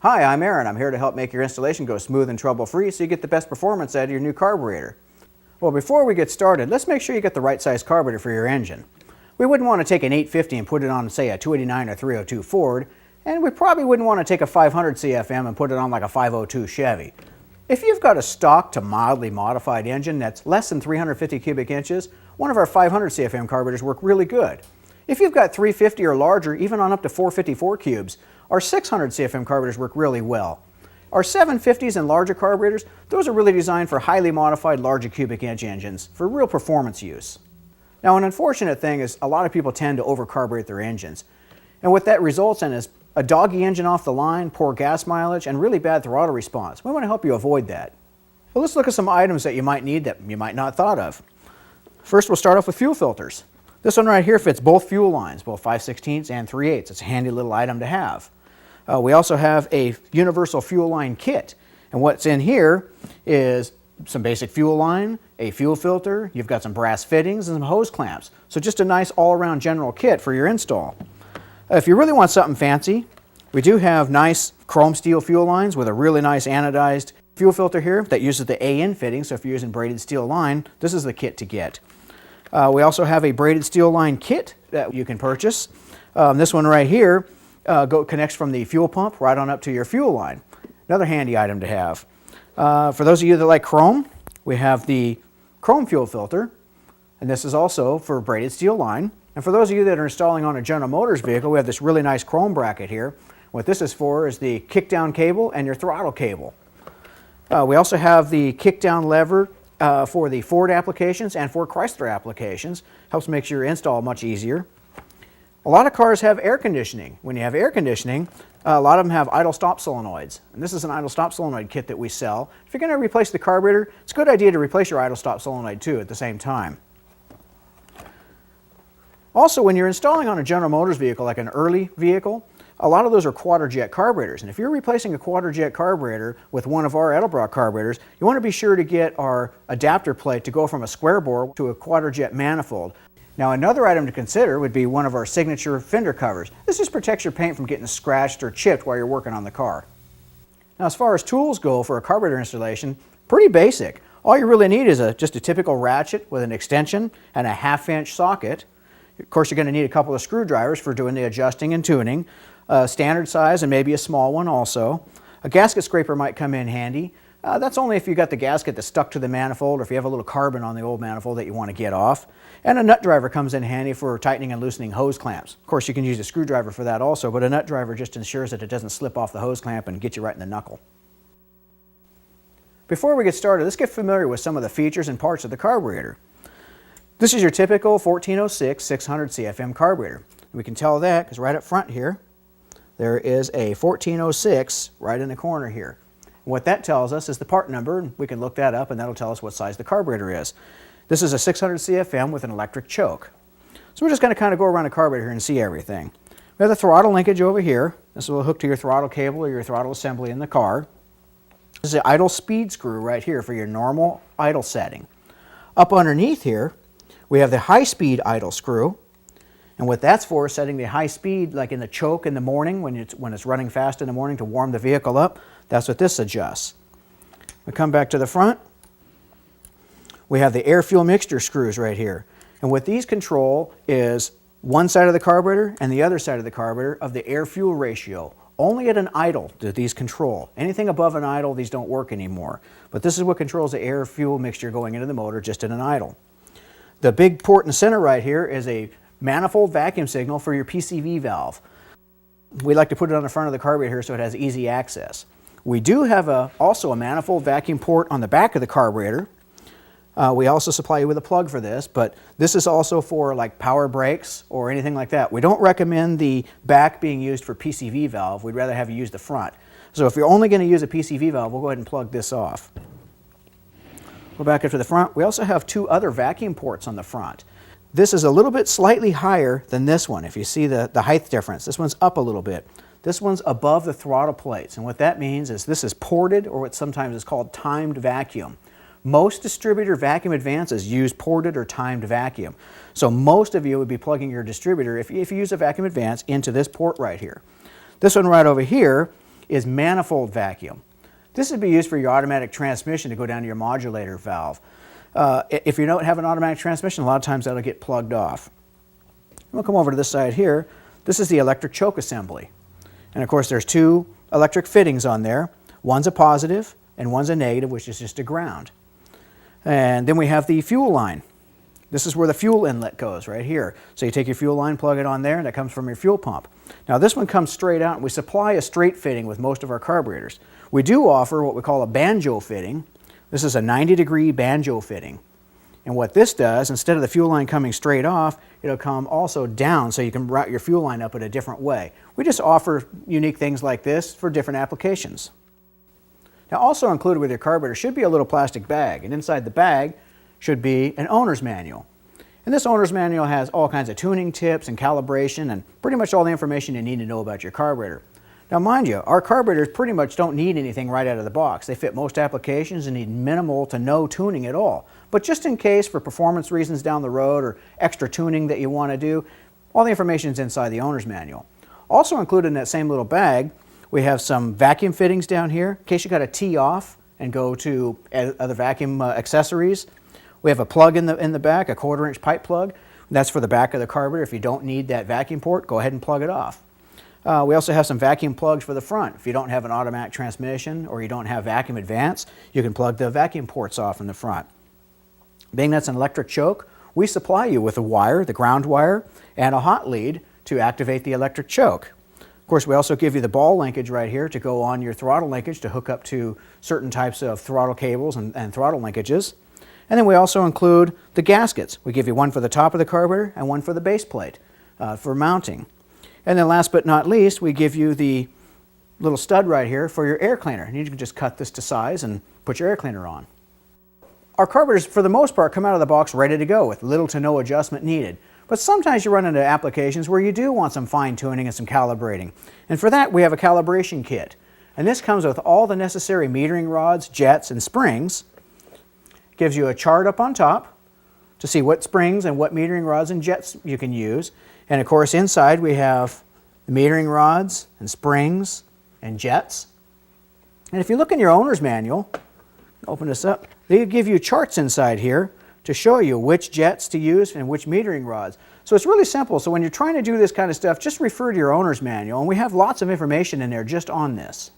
Hi, I'm Aaron. I'm here to help make your installation go smooth and trouble-free so you get the best performance out of your new carburetor. Well, before we get started, let's make sure you get the right size carburetor for your engine. We wouldn't want to take an 850 and put it on, say, a 289 or 302 Ford, and we probably wouldn't want to take a 500 CFM and put it on like a 502 Chevy. If you've got a stock to mildly modified engine that's less than 350 cubic inches, one of our 500 CFM carburetors work really good. If you've got 350 or larger, even on up to 454 cubes, our 600 CFM carburetors work really well. Our 750s and larger carburetors, those are really designed for highly modified larger cubic inch engines for real performance use. Now, an unfortunate thing is a lot of people tend to overcarburate their engines. And what that results in is a doggy engine off the line, poor gas mileage, and really bad throttle response. We want to help you avoid that. Well, let's look at some items that you might need that you might not have thought of. First, we'll start off with fuel filters. This one right here fits both fuel lines, both 5/16 and 3/8. It's a handy little item to have. We also have a universal fuel line kit, and what's in here is some basic fuel line, a fuel filter, you've got some brass fittings and some hose clamps. So just a nice all-around general kit for your install. If you really want something fancy, we do have nice chrome steel fuel lines with a really nice anodized fuel filter here that uses the AN fitting, so if you're using braided steel line, this is the kit to get. We also have a braided steel line kit that you can purchase. This one right here connects from the fuel pump right on up to your fuel line. Another handy item to have. For those of you that like chrome, we have the chrome fuel filter, and this is also for braided steel line. And for those of you that are installing on a General Motors vehicle, we have this really nice chrome bracket here. What this is for is the kickdown cable and your throttle cable. We also have the kickdown lever for the Ford applications and for Chrysler applications. Helps make your install much easier. A lot of cars have air conditioning. When you have air conditioning, a lot of them have idle stop solenoids. And this is an idle stop solenoid kit that we sell. If you're going to replace the carburetor, it's a good idea to replace your idle stop solenoid too at the same time. Also, when you're installing on a General Motors vehicle, like an early vehicle, a lot of those are quadrajet carburetors. And if you're replacing a quadrajet carburetor with one of our Edelbrock carburetors, you want to be sure to get our adapter plate to go from a square bore to a quadrajet manifold. Now, another item to consider would be one of our signature fender covers. This just protects your paint from getting scratched or chipped while you're working on the car. Now, as far as tools go for a carburetor installation, pretty basic. All you really need is just a typical ratchet with an extension and a 1/2-inch socket. Of course, you're going to need a couple of screwdrivers for doing the adjusting and tuning, standard size and maybe a small one also. A gasket scraper might come in handy. That's only if you got the gasket that's stuck to the manifold or if you have a little carbon on the old manifold that you want to get off. And a nut driver comes in handy for tightening and loosening hose clamps. Of course, you can use a screwdriver for that also, but a nut driver just ensures that it doesn't slip off the hose clamp and get you right in the knuckle. Before we get started, let's get familiar with some of the features and parts of the carburetor. This is your typical 1406 600 CFM carburetor. We can tell that because right up front here, there is a 1406 right in the corner here. What that tells us is the part number, and we can look that up and that'll tell us what size the carburetor is. This is a 600 CFM with an electric choke. So we're just going to kind of go around the carburetor here and see everything. We have the throttle linkage over here. This will hook to your throttle cable or your throttle assembly in the car. This is the idle speed screw right here for your normal idle setting. Up underneath here, we have the high-speed idle screw, and what that's for is setting the high speed, like in the choke in the morning when it's running fast in the morning to warm the vehicle up. That's what this adjusts. We come back to the front. We have the air-fuel mixture screws right here, and what these control is one side of the carburetor and the other side of the carburetor of the air-fuel ratio. Only at an idle do these control. Anything above an idle, these don't work anymore. But this is what controls the air-fuel mixture going into the motor just in an idle. The big port in the center right here is a manifold vacuum signal for your PCV valve. We like to put it on the front of the carburetor here so it has easy access. We do have also a manifold vacuum port on the back of the carburetor. We also supply you with a plug for this, but this is also for like power brakes or anything like that. We don't recommend the back being used for PCV valve. We'd rather have you use the front. So if you're only going to use a PCV valve, we'll go ahead and plug this off. Go back up to the front. We also have two other vacuum ports on the front. This is a little bit slightly higher than this one. If you see the height difference, this one's up a little bit. This one's above the throttle plates, and what that means is this is ported, or what sometimes is called timed vacuum. Most distributor vacuum advances use ported or timed vacuum. So most of you would be plugging your distributor, if you use a vacuum advance, into this port right here. This one right over here is manifold vacuum. This would be used for your automatic transmission to go down to your modulator valve. If you don't have an automatic transmission, a lot of times that'll get plugged off. We'll come over to this side here. This is the electric choke assembly. And of course there's two electric fittings on there. One's a positive and one's a negative, which is just a ground. And then we have the fuel line. This is where the fuel inlet goes, right here. So you take your fuel line, plug it on there, and that comes from your fuel pump. Now this one comes straight out, and we supply a straight fitting with most of our carburetors. We do offer what we call a banjo fitting. This is a 90-degree banjo fitting. And what this does, instead of the fuel line coming straight off, it'll come also down so you can route your fuel line up in a different way. We just offer unique things like this for different applications. Now also included with your carburetor should be a little plastic bag, and inside the bag should be an owner's manual. And this owner's manual has all kinds of tuning tips and calibration and pretty much all the information you need to know about your carburetor. Now mind you, our carburetors pretty much don't need anything right out of the box. They fit most applications and need minimal to no tuning at all. But just in case for performance reasons down the road or extra tuning that you want to do, all the information is inside the owner's manual. Also included in that same little bag, we have some vacuum fittings down here in case you got to tee off and go to other vacuum accessories. We have a plug in the back, a 1/4-inch pipe plug. That's for the back of the carburetor. If you don't need that vacuum port, go ahead and plug it off. We also have some vacuum plugs for the front. If you don't have an automatic transmission or you don't have vacuum advance, you can plug the vacuum ports off in the front. Being that's an electric choke, we supply you with a wire, the ground wire, and a hot lead to activate the electric choke. Of course, we also give you the ball linkage right here to go on your throttle linkage to hook up to certain types of throttle cables and throttle linkages. And then we also include the gaskets. We give you one for the top of the carburetor and one for the base plate for mounting. And then last but not least, we give you the little stud right here for your air cleaner. And you can just cut this to size and put your air cleaner on. Our carburetors, for the most part, come out of the box ready to go with little to no adjustment needed. But sometimes you run into applications where you do want some fine tuning and some calibrating. And for that, we have a calibration kit. And this comes with all the necessary metering rods, jets, and springs. Gives you a chart up on top to see what springs and what metering rods and jets you can use. And of course inside we have the metering rods and springs and jets. And if you look in your owner's manual, open this up, they give you charts inside here to show you which jets to use and which metering rods. So it's really simple. So when you're trying to do this kind of stuff, just refer to your owner's manual, and we have lots of information in there just on this.